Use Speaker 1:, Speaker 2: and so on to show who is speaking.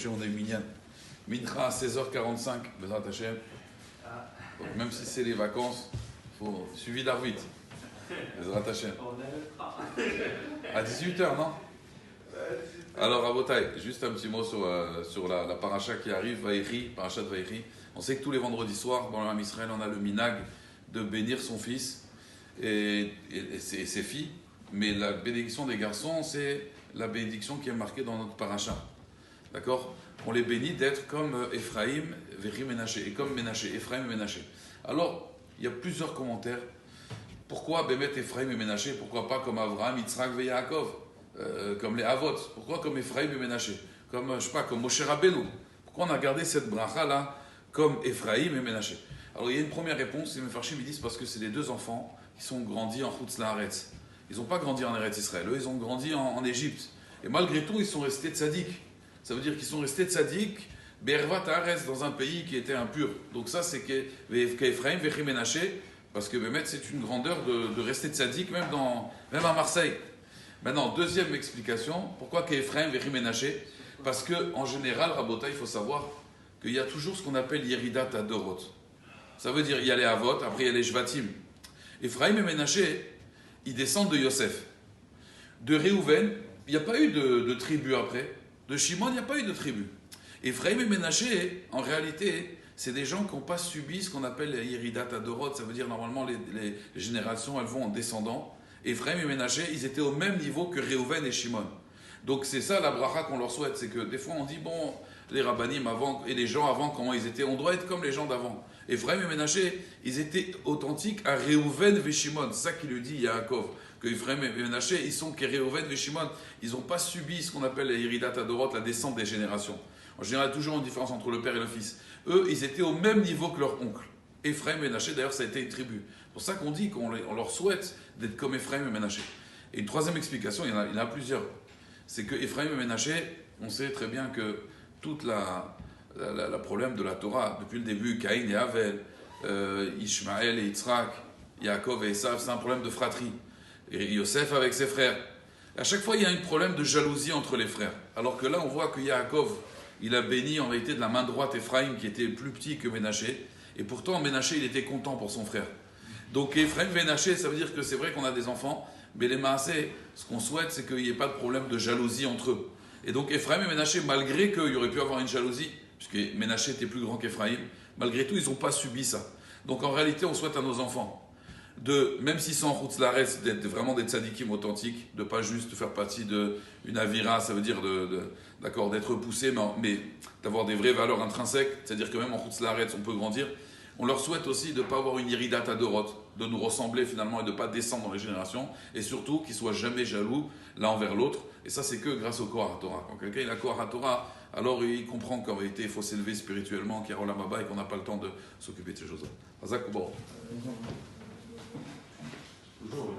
Speaker 1: on est minyan. Mincha à 16h45, Bezrat Hashem. Donc même si c'est les vacances, il faut suivi d'Arvit. Bezrat Hashem. À 18h, non? Alors, Rabotai, juste un petit mot sur la paracha qui arrive, Vaïri, parachat Vaïri. On sait que tous les vendredis soirs, dans l'Am Israël, on a le minag de bénir son fils et ses filles. Mais la bénédiction des garçons, c'est la bénédiction qui est marquée dans notre paracha. D'accord? On les bénit d'être comme Ephraim, Véri, Ménaché, et comme Ménaché, Ephraim et Ménaché. Alors, il y a plusieurs commentaires. Pourquoi Bémet, Ephraim et Ménaché? Pourquoi pas comme Abraham, Yitzhak et Yaakov? Comme les Avot? Pourquoi comme Ephraim et Ménaché? Comme, je sais pas, comme Moshe Rabbeinu? Pourquoi on a gardé cette bracha-là comme Ephraim et Ménaché? Alors, il y a une première réponse, les Mefarshim ils disent parce que c'est les deux enfants qui sont grandis en Chutz La'aretz. Ils n'ont pas grandi en Eretz Israël, eux, ils ont grandi en Égypte. Et malgré tout, ils sont restés tzaddik. Ça veut dire qu'ils sont restés tzaddik, Be'ervat Haaretz, dans un pays qui était impur. Donc ça, c'est qu'Ephraim, Véchi Ménaché, parce que Bémet, c'est une grandeur de rester tzaddik, même à Marseille. Maintenant, deuxième explication, pourquoi qu'Ephraim, Véchi Ménaché? Parce qu'en général, Rabota, il faut savoir qu'il y a toujours ce qu'on appelle Yeridat Adorot. Ça veut dire, il y a les Avot, après il y a les Shvatim. Ephraim et Ménaché, ils descendent de Yosef. De Réhouven, il n'y a pas eu de tribu après. De Shimon, il n'y a pas eu de tribu. Ephraim et Ménaché, en réalité, c'est des gens qui n'ont pas subi ce qu'on appelle les Yeridat Adorot. Ça veut dire, normalement, les générations, elles vont en descendant. Ephraim et Ménaché, ils étaient au même niveau que Réhouven et Shimon. Donc c'est ça la bracha qu'on leur souhaite. C'est que des fois, on dit, bon, les rabbanim avant, et les gens avant, comment ils étaient? On doit être comme les gens d'avant. Ephraim et Ménaché, ils étaient authentiques à Réhouven et Shimon. C'est ça qu'il lui dit Yaakov. Que Ephraim et Ménaché, ils sont que Réhouven et Shimon. Ils n'ont pas subi ce qu'on appelle les Yeridat Adorot, la descente des générations. En général, il y a toujours une différence entre le père et le fils. Eux, ils étaient au même niveau que leur oncle. Ephraim et Ménaché, d'ailleurs, ça a été une tribu. C'est pour ça qu'on dit qu'on leur souhaite d'être comme Ephraim et Ménaché. Et une troisième explication, il y en a plusieurs. C'est que Ephraim et Ménaché, on sait très bien que toute la problème de la Torah, depuis le début, Caïn et Havel, Ishmaël et Yitzhak, Yaakov et Esav, c'est un problème de fratrie. Et Yosef avec ses frères. À chaque fois, il y a un problème de jalousie entre les frères. Alors que là, on voit que Yaakov, il a béni en réalité de la main droite Ephraim, qui était plus petit que Ménaché. Et pourtant, Ménaché, il était content pour son frère. Donc Ephraim, Ménaché, ça veut dire que c'est vrai qu'on a des enfants, mais les Maasé, ce qu'on souhaite, c'est qu'il n'y ait pas de problème de jalousie entre eux. Et donc Ephraim et Ménaché, malgré qu'il y aurait pu avoir une jalousie, puisque Ménaché était plus grand qu'Ephraim, malgré tout, ils n'ont pas subi ça. Donc en réalité, on souhaite à nos enfants, même s'ils sont en Chutz La'aretz, d'être vraiment des tzadikim authentiques, de pas juste faire partie d'une avira, ça veut dire d'accord, d'être poussé, mais d'avoir des vraies valeurs intrinsèques, c'est-à-dire que même en Chutz La'aretz, on peut grandir. On leur souhaite aussi de ne pas avoir une Yeridat Adorot, de nous ressembler finalement et de ne pas descendre dans les générations, et surtout qu'ils ne soient jamais jaloux l'un envers l'autre. Et ça, c'est que grâce au Kohar Torah. Quand quelqu'un a Kohar Torah, alors il comprend qu'en réalité, il faut s'élever spirituellement, qu'il y a Olam Haba et qu'on n'a pas le temps de s'occuper de ces choses-là. Toujours,